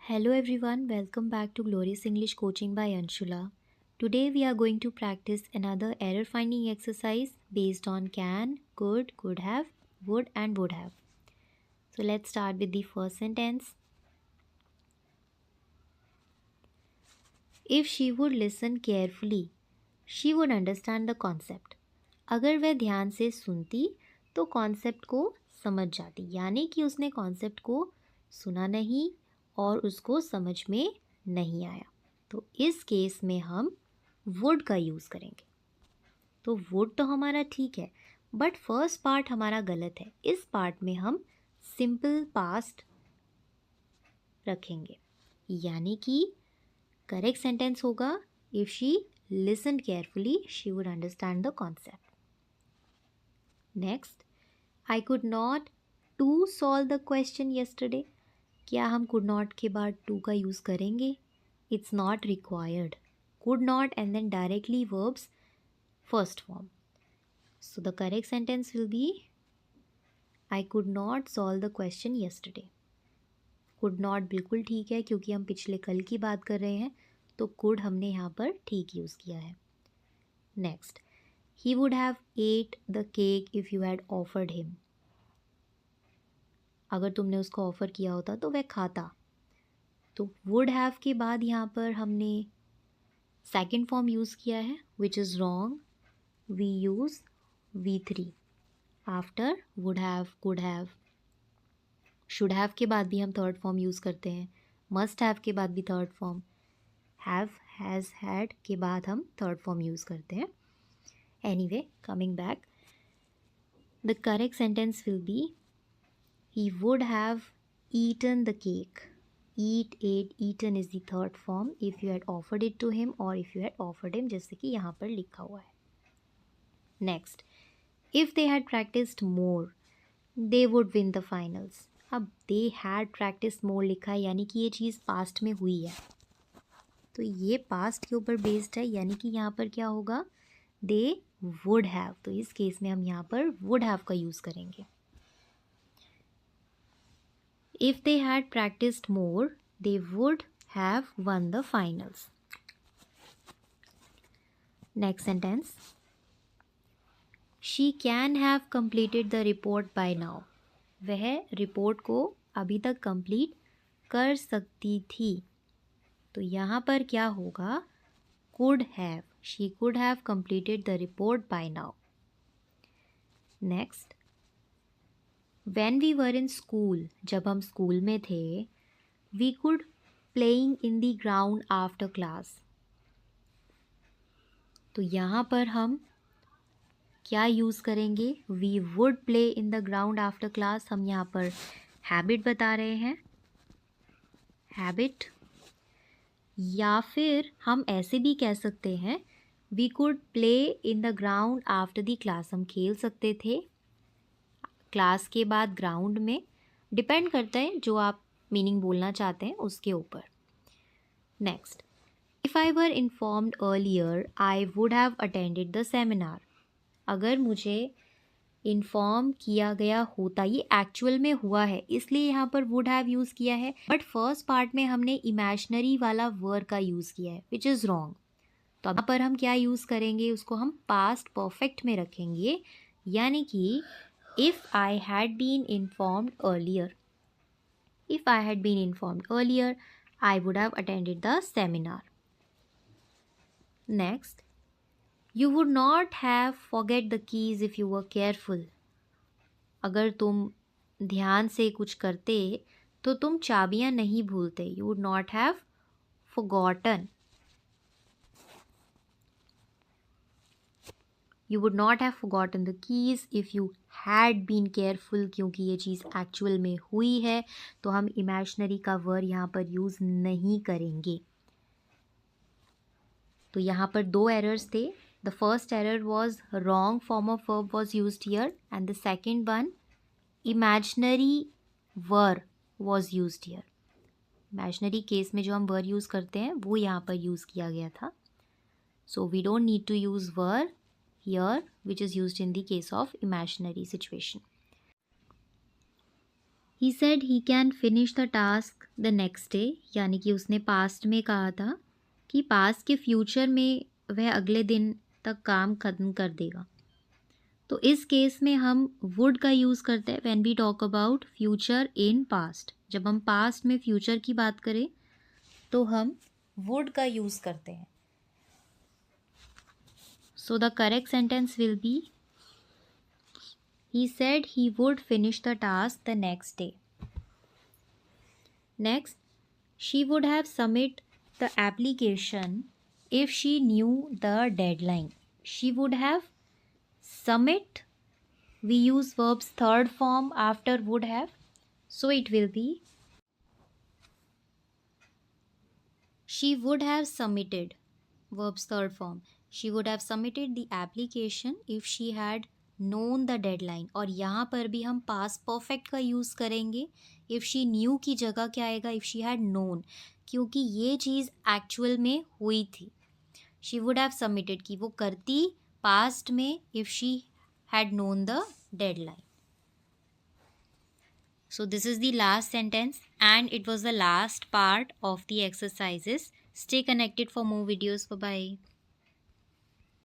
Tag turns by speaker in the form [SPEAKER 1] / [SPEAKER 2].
[SPEAKER 1] Hello everyone, welcome back to Glorious English Coaching by Anshula. Today we are going to practice another error finding exercise based on can, could have, would and would have. So let's start with the first sentence. If she would listen carefully, she would understand the concept. अगर वह ध्यान से सुनती तो concept को समझ जाती, यानी कि उसने कॉन्सेप्ट को सुना नहीं और उसको समझ में नहीं आया। तो इस केस में हम वुड का यूज़ करेंगे। तो वुड तो हमारा ठीक है, बट फर्स्ट पार्ट हमारा गलत है। इस पार्ट में हम सिंपल पास्ट रखेंगे, यानी कि करेक्ट सेंटेंस होगा if she listened carefully she would understand the concept. Next, I could not to solve the question yesterday. क्या हम कुड नॉट के बाद टू का यूज़ करेंगे? It's not required. Could not and then directly verbs first form. So the correct sentence will be I could not solve the question yesterday. could not बिल्कुल ठीक है क्योंकि हम पिछले कल की बात कर रहे हैं, तो could हमने यहाँ पर ठीक यूज़ किया है. Next, he would have ate the cake if you had offered him. अगर तुमने उसको ऑफ़र किया होता तो वह खाता. तो would have के बाद यहाँ पर हमने सेकेंड फॉर्म यूज़ किया है, which is wrong. We use V3 after would have, could have. Should have के बाद भी हम थर्ड फॉर्म यूज़ करते हैं. मस्ट हैव के बाद भी third form. Have, has, had के बाद हम थर्ड फॉर्म यूज़ करते हैं. Anyway, coming back, the correct sentence will be he would have eaten the cake. Eat, ate, eaten is the third form if you had offered it to him और if you had offered him, जैसे कि यहाँ पर लिखा हुआ है. Next, if they had practiced more, they would win the finals. अब they had practiced more लिखा है, यानी कि ये चीज़ पास्ट में हुई है, तो ये पास्ट के ऊपर बेस्ड है, यानी कि यहाँ पर क्या होगा? they would have. तो इस केस में हम यहाँ पर would have का यूज़ करेंगे. if they had practiced more, they would have won the finals. Next sentence, she can have completed the report by now. वह रिपोर्ट को अभी तक कंप्लीट कर सकती थी. तो यहाँ पर क्या होगा? Could have. She could have completed the report by now. Next, when we were in school, जब हम स्कूल में थे, we could playing in the ground after class. तो यहाँ पर हम क्या यूज़ करेंगे? We would play in the ground after class. हम यहाँ पर हैबिट बता रहे हैं, हैबिट. या फिर हम ऐसे भी कह सकते हैं we could play in the ground after the class. हम खेल सकते थे क्लास के बाद ग्राउंड में. डिपेंड करता है जो आप मीनिंग बोलना चाहते हैं उसके ऊपर. Next, if I were informed earlier I would have attended the seminar. अगर मुझे इन्फॉर्म किया गया होता, ये एक्चुअल में हुआ है इसलिए यहाँ पर वुड हैव यूज़ किया है, बट फर्स्ट पार्ट में हमने इमेजिनरी वाला वर्ब का यूज़ किया है, विच इज़ रॉन्ग. तो यहाँ पर हम क्या यूज़ करेंगे? उसको हम पास्ट परफेक्ट में रखेंगे, यानी कि if I had been informed earlier, if I had been informed earlier I would have attended the seminar. Next, You would not have forget the keys if you were careful. अगर तुम ध्यान से कुछ करते तो तुम चाबियाँ नहीं भूलते. You would not have forgotten. You would not have forgotten the keys if you had been careful. क्योंकि ये चीज़ एक्चुअल में हुई है तो हम इमेजिनरी का वर्ड यहाँ पर यूज़ नहीं करेंगे. तो यहाँ पर दो एरर्स थे. The first error was wrong form of verb was used here, and the second one, imaginary verb was used here. Imaginary case में जो हम verb use करते हैं वो यहाँ पर use किया गया था. So we don't need to use verb here, which is used in the case of imaginary situation. He said he can finish the task the next day, यानी कि उसने पास्ट में कहा था कि पास्ट के फ्यूचर में वह अगले दिन तक काम ख़त्म कर देगा। तो इस केस में हम वुड का यूज़ करते हैं when we talk about future in past. जब हम पास्ट में फ्यूचर की बात करें तो हम वुड का यूज़ करते हैं। So the correct sentence will B he said he would finish the task the next day. Next, she would have submitted the application if she knew the deadline. She would have submit. We use verbs third form after would have. So it will be she would have submitted. Verbs third form. She would have submitted the application if she had known the deadline. और यहाँ पर भी हम past perfect का use करेंगे। if she knew की जगह क्या आएगा, if she had known, क्योंकि ये चीज़ actual में हुई थी। she would have submitted कि वो करती past में if she had known the deadline. So this is the last sentence and it was the last part of the exercises. Stay connected for more videos. Bye bye.